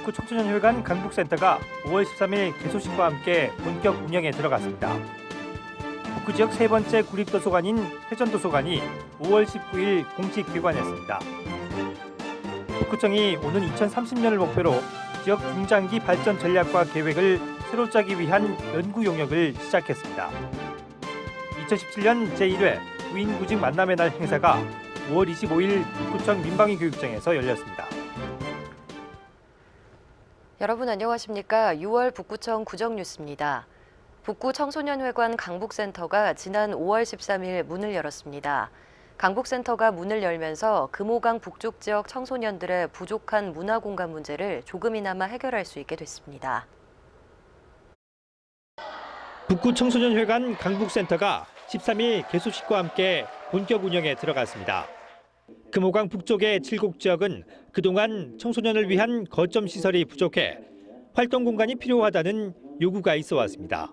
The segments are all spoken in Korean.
북구 청소년회관 강북센터가 5월 13일 개소식과 함께 본격 운영에 들어갔습니다. 북구 지역 세 번째 구립도서관인 태전도서관이 5월 19일 공식 개관했습니다. 북구청이 오는 2030년을 목표로 지역 중장기 발전 전략과 계획을 새로 짜기 위한 연구 용역을 시작했습니다. 2017년 제1회 구인구직 만남의 날 행사가 5월 25일 북구청 민방위 교육장에서 열렸습니다. 여러분 안녕하십니까? 6월 북구청 구정뉴스입니다. 북구 청소년회관 강북센터가 지난 5월 13일 문을 열었습니다. 강북센터가 문을 열면서 금호강 북쪽 지역 청소년들의 부족한 문화공간 문제를 조금이나마 해결할 수 있게 됐습니다. 북구 청소년회관 강북센터가 13일 개소식과 함께 본격 운영에 들어갔습니다. 금호강 북쪽의 7곡 지역은 그동안 청소년을 위한 거점 시설이 부족해 활동 공간이 필요하다는 요구가 있어 왔습니다.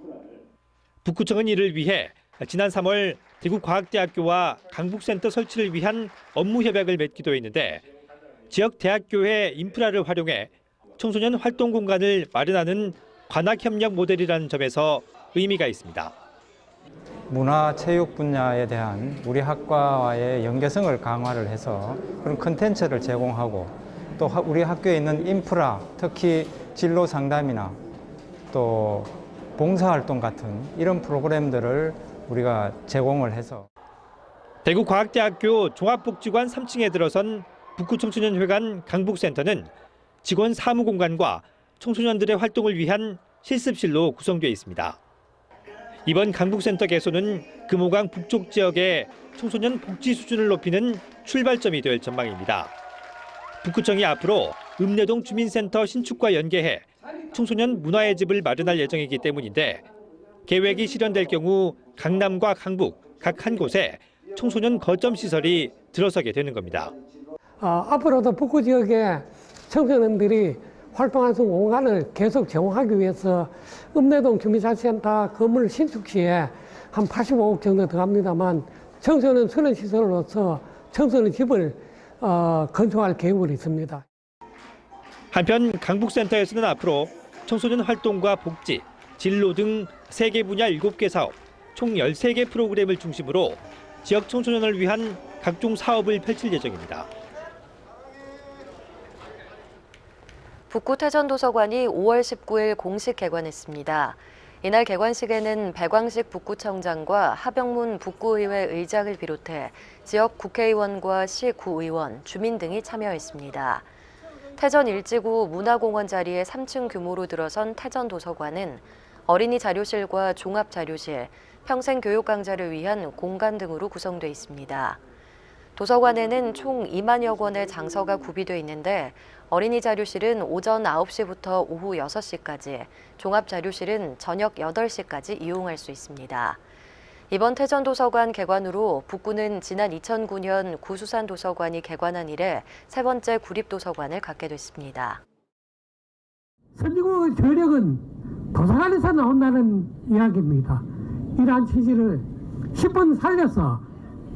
북구청은 이를 위해 지난 3월 대구과학대학교와 강북센터 설치를 위한 업무 협약을 맺기도 했는데 지역 대학교의 인프라를 활용해 청소년 활동 공간을 마련하는 관학협력 모델이라는 점에서 의미가 있습니다. 문화체육 분야에 대한 우리 학과와의 연계성을 강화를 해서 그런 콘텐츠를 제공하고 또 우리 학교에 있는 인프라, 특히 진로 상담이나 또 봉사활동 같은 이런 프로그램들을 우리가 제공을 해서 대구과학대학교 종합복지관 3층에 들어선 북구청소년회관 강북센터는 직원 사무공간과 청소년들의 활동을 위한 실습실로 구성되어 있습니다. 이번 강북센터 개소는 금호강 북쪽 지역의 청소년 복지 수준을 높이는 출발점이 될 전망입니다. 북구청이 앞으로 읍내동 주민센터 신축과 연계해 청소년 문화의 집을 마련할 예정이기 때문인데 계획이 실현될 경우 강남과 강북 각 한 곳에 청소년 거점 시설이 들어서게 되는 겁니다. 앞으로도 북구 지역의 청소년들이 활동할 수 있는 공간을 계속 제공하기 위해서 읍내동 주민자치센터 건물 신축 시에 한 85억 정도 들어갑니다만 청소년 수련시설로서 청소년 집을 건축할 계획이 있습니다. 한편 강북센터에서는 앞으로 청소년 활동과 복지, 진로 등 3개 분야 7개 사업, 총 13개 프로그램을 중심으로 지역 청소년을 위한 각종 사업을 펼칠 예정입니다. 북구 태전도서관이 5월 19일 공식 개관했습니다. 이날 개관식에는 백광식 북구청장과 하병문 북구의회 의장을 비롯해 지역 국회의원과 시구의원, 주민 등이 참여했습니다. 태전 일지구 문화공원 자리에 3층 규모로 들어선 태전도서관은 어린이 자료실과 종합자료실, 평생교육 강좌를 위한 공간 등으로 구성돼 있습니다. 도서관에는 총 2만여 권의 장서가 구비돼 있는데 어린이 자료실은 오전 9시부터 오후 6시까지, 종합자료실은 저녁 8시까지 이용할 수 있습니다. 이번 태전도서관 개관으로 북구는 지난 2009년 구수산도서관이 개관한 이래 세 번째 구립도서관을 갖게 됐습니다. 선진국의 저력은 도서관에서 나온다는 이야기입니다. 이러한 취지를 10분 살려서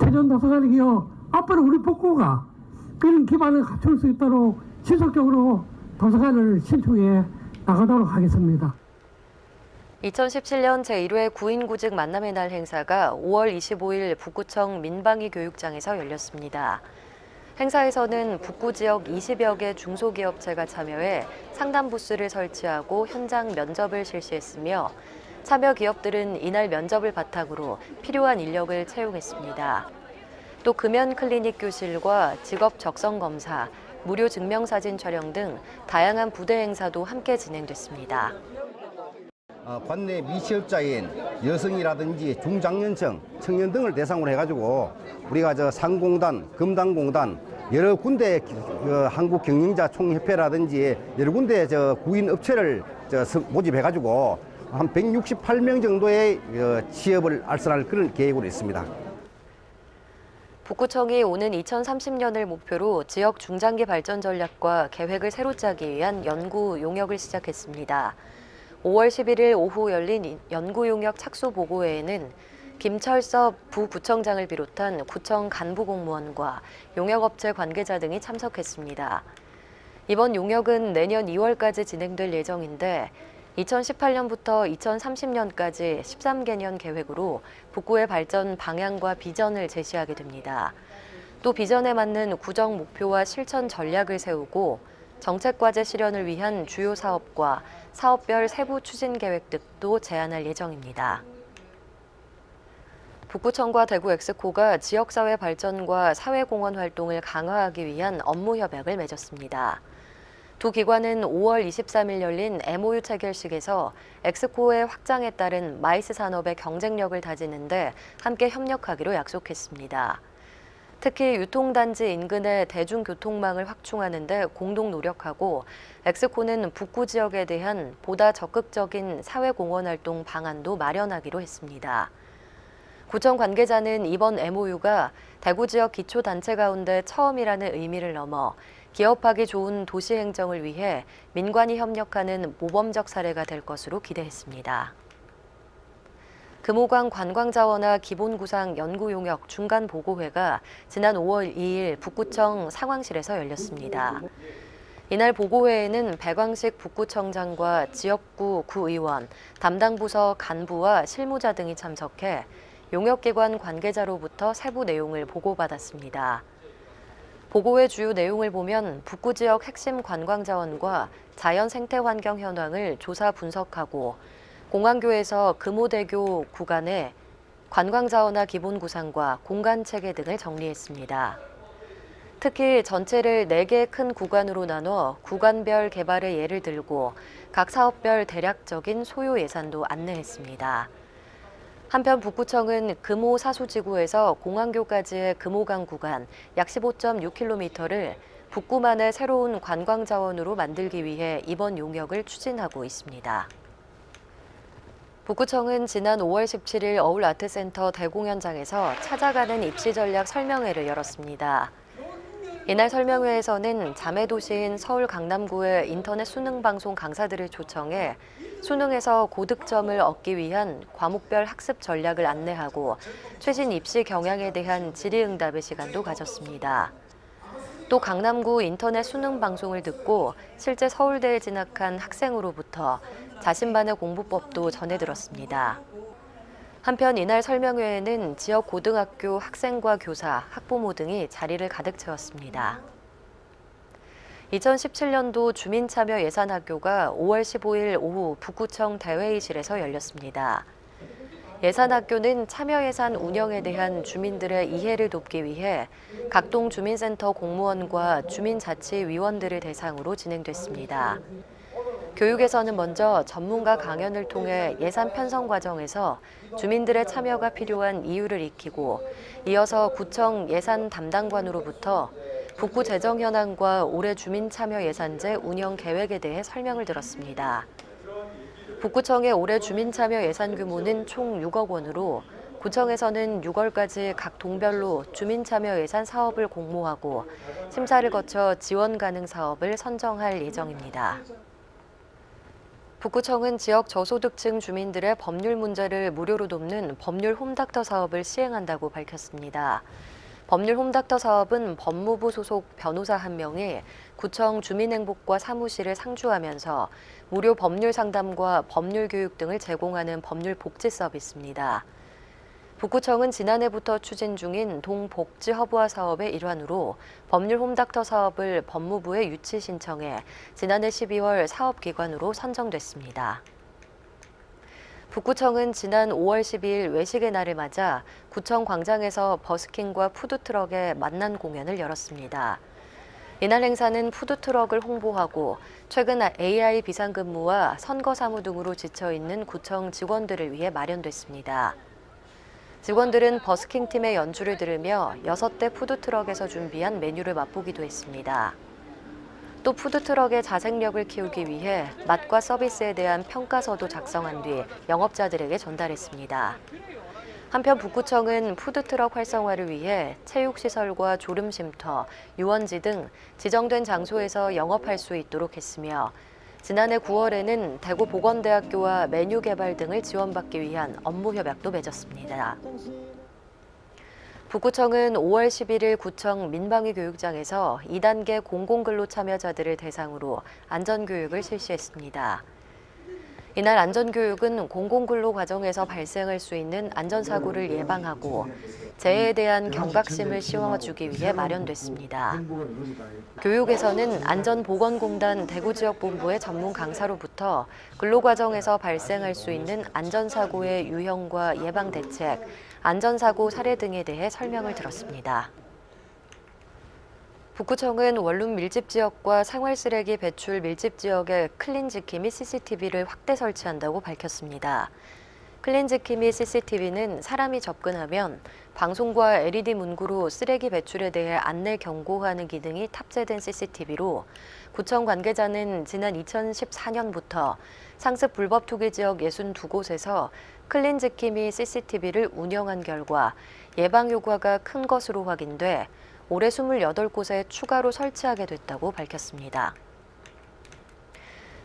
태전도서관이요 앞으로 우리 북구가 이런 기반을 갖출 수 있도록 지속적으로 도서관을 신축해 나가도록 하겠습니다. 2017년 제1회 구인구직 만남의 날 행사가 5월 25일 북구청 민방위 교육장에서 열렸습니다. 행사에서는 북구 지역 20여 개 중소기업체가 참여해 상담 부스를 설치하고 현장 면접을 실시했으며 참여 기업들은 이날 면접을 바탕으로 필요한 인력을 채용했습니다. 또 금연 클리닉 교실과 직업 적성 검사, 무료 증명사진 촬영 등 다양한 부대 행사도 함께 진행됐습니다. 관내 미취업자인 여성이라든지 중장년층, 청년 등을 대상으로 해가지고 우리가 상공단, 금단공단 여러 군데 한국경영자총협회라든지 여러 군데 구인 업체를 모집해가지고 한 168명 정도의 취업을 알선할 그런 계획으로 있습니다. 북구청이 오는 2030년을 목표로 지역 중장기 발전 전략과 계획을 새로 짜기 위한 연구 용역을 시작했습니다. 5월 11일 오후 열린 연구 용역 착수 보고회에는 김철섭 부구청장을 비롯한 구청 간부 공무원과 용역업체 관계자 등이 참석했습니다. 이번 용역은 내년 2월까지 진행될 예정인데 2018년부터 2030년까지 13개년 계획으로 북구의 발전 방향과 비전을 제시하게 됩니다. 또 비전에 맞는 구정 목표와 실천 전략을 세우고 정책과제 실현을 위한 주요 사업과 사업별 세부 추진 계획 등도 제안할 예정입니다. 북구청과 대구 엑스코가 지역사회 발전과 사회공헌 활동을 강화하기 위한 업무 협약을 맺었습니다. 두 기관은 5월 23일 열린 MOU 체결식에서 엑스코의 확장에 따른 마이스 산업의 경쟁력을 다지는 데 함께 협력하기로 약속했습니다. 특히 유통단지 인근의 대중교통망을 확충하는 데 공동 노력하고 엑스코는 북구 지역에 대한 보다 적극적인 사회공헌 활동 방안도 마련하기로 했습니다. 구청 관계자는 이번 MOU가 대구 지역 기초단체 가운데 처음이라는 의미를 넘어 기업하기 좋은 도시 행정을 위해 민관이 협력하는 모범적 사례가 될 것으로 기대했습니다. 금호강 관광자원화 기본구상 연구용역 중간보고회가 지난 5월 2일 북구청 상황실에서 열렸습니다. 이날 보고회에는 백광식 북구청장과 지역구 구의원, 담당 부서 간부와 실무자 등이 참석해 용역기관 관계자로부터 세부 내용을 보고받았습니다. 보고회 주요 내용을 보면 북구 지역 핵심 관광자원과 자연 생태 환경 현황을 조사 분석하고 공항교에서 금호대교 구간의 관광자원화 기본 구상과 공간 체계 등을 정리했습니다. 특히 전체를 4개의 큰 구간으로 나눠 구간별 개발의 예를 들고 각 사업별 대략적인 소요 예산도 안내했습니다. 한편 북구청은 금호 사수지구에서 공항교까지의 금호강 구간 약 15.6km를 북구만의 새로운 관광자원으로 만들기 위해 이번 용역을 추진하고 있습니다. 북구청은 지난 5월 17일 어울아트센터 대공연장에서 찾아가는 입시 전략 설명회를 열었습니다. 이날 설명회에서는 자매도시인 서울 강남구의 인터넷 수능 방송 강사들을 초청해 수능에서 고득점을 얻기 위한 과목별 학습 전략을 안내하고 최신 입시 경향에 대한 질의응답의 시간도 가졌습니다. 또 강남구 인터넷 수능 방송을 듣고 실제 서울대에 진학한 학생으로부터 자신만의 공부법도 전해들었습니다. 한편 이날 설명회에는 지역 고등학교 학생과 교사, 학부모 등이 자리를 가득 채웠습니다. 2017년도 주민참여 예산학교가 5월 15일 오후 북구청 대회의실에서 열렸습니다. 예산학교는 참여예산 운영에 대한 주민들의 이해를 돕기 위해 각동 주민센터 공무원과 주민자치위원들을 대상으로 진행됐습니다. 교육에서는 먼저 전문가 강연을 통해 예산 편성 과정에서 주민들의 참여가 필요한 이유를 익히고 이어서 구청 예산 담당관으로부터 북구 재정 현황과 올해 주민 참여 예산제 운영 계획에 대해 설명을 들었습니다. 북구청의 올해 주민 참여 예산 규모는 총 6억 원으로 구청에서는 6월까지 각 동별로 주민 참여 예산 사업을 공모하고 심사를 거쳐 지원 가능 사업을 선정할 예정입니다. 북구청은 지역 저소득층 주민들의 법률 문제를 무료로 돕는 법률 홈닥터 사업을 시행한다고 밝혔습니다. 법률 홈닥터 사업은 법무부 소속 변호사 1명이 구청 주민행복과 사무실을 상주하면서 무료 법률 상담과 법률 교육 등을 제공하는 법률 복지 서비스입니다. 북구청은 지난해부터 추진 중인 동복지 허브화 사업의 일환으로 법률 홈닥터 사업을 법무부에 유치 신청해 지난해 12월 사업기관으로 선정됐습니다. 북구청은 지난 5월 12일 외식의 날을 맞아 구청 광장에서 버스킹과 푸드트럭의 만난 공연을 열었습니다. 이날 행사는 푸드트럭을 홍보하고 최근 AI 비상근무와 선거사무 등으로 지쳐있는 구청 직원들을 위해 마련됐습니다. 직원들은 버스킹 팀의 연주를 들으며 6대 푸드트럭에서 준비한 메뉴를 맛보기도 했습니다. 또 푸드트럭의 자생력을 키우기 위해 맛과 서비스에 대한 평가서도 작성한 뒤 영업자들에게 전달했습니다. 한편 북구청은 푸드트럭 활성화를 위해 체육시설과 졸음쉼터, 유원지 등 지정된 장소에서 영업할 수 있도록 했으며 지난해 9월에는 대구보건대학교와 메뉴 개발 등을 지원받기 위한 업무 협약도 맺었습니다. 북구청은 5월 11일 구청 민방위 교육장에서 2단계 공공근로 참여자들을 대상으로 안전교육을 실시했습니다. 이날 안전교육은 공공근로 과정에서 발생할 수 있는 안전사고를 예방하고 재해에 대한 경각심을 씌워주기 위해 마련됐습니다. 교육에서는 안전보건공단 대구지역본부의 전문 강사로부터 근로과정에서 발생할 수 있는 안전사고의 유형과 예방대책, 안전사고 사례 등에 대해 설명을 들었습니다. 북구청은 원룸 밀집 지역과 생활쓰레기 배출 밀집 지역에 클린지키 및 CCTV를 확대 설치한다고 밝혔습니다. 클린지키 및 CCTV는 사람이 접근하면 방송과 LED 문구로 쓰레기 배출에 대해 안내 경고하는 기능이 탑재된 CCTV로 구청 관계자는 지난 2014년부터 상습 불법 투기 지역 62곳에서 클린지키 및 CCTV를 운영한 결과 예방 효과가 큰 것으로 확인돼 올해 28곳에 추가로 설치하게 됐다고 밝혔습니다.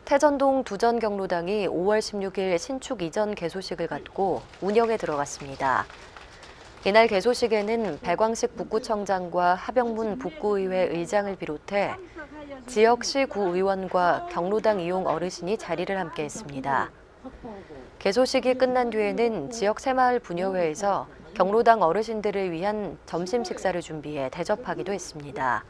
태전동 두전 경로당이 5월 16일 신축 이전 개소식을 갖고 운영에 들어갔습니다. 이날 개소식에는 백광식 북구청장과 하병문 북구의회 의장을 비롯해 지역시 구의원과 경로당 이용 어르신이 자리를 함께했습니다. 개소식이 끝난 뒤에는 지역 새마을 분여회에서 경로당 어르신들을 위한 점심 식사를 준비해 대접하기도 했습니다.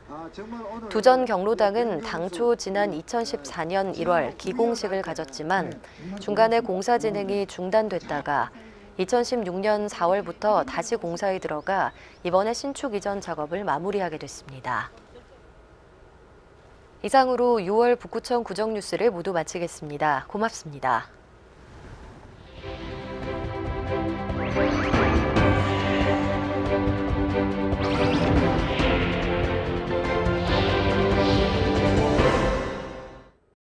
두전 경로당은 당초 지난 2014년 1월 기공식을 가졌지만 중간에 공사 진행이 중단됐다가 2016년 4월부터 다시 공사에 들어가 이번에 신축 이전 작업을 마무리하게 됐습니다. 이상으로 6월 북구청 구정 뉴스를 모두 마치겠습니다. 고맙습니다.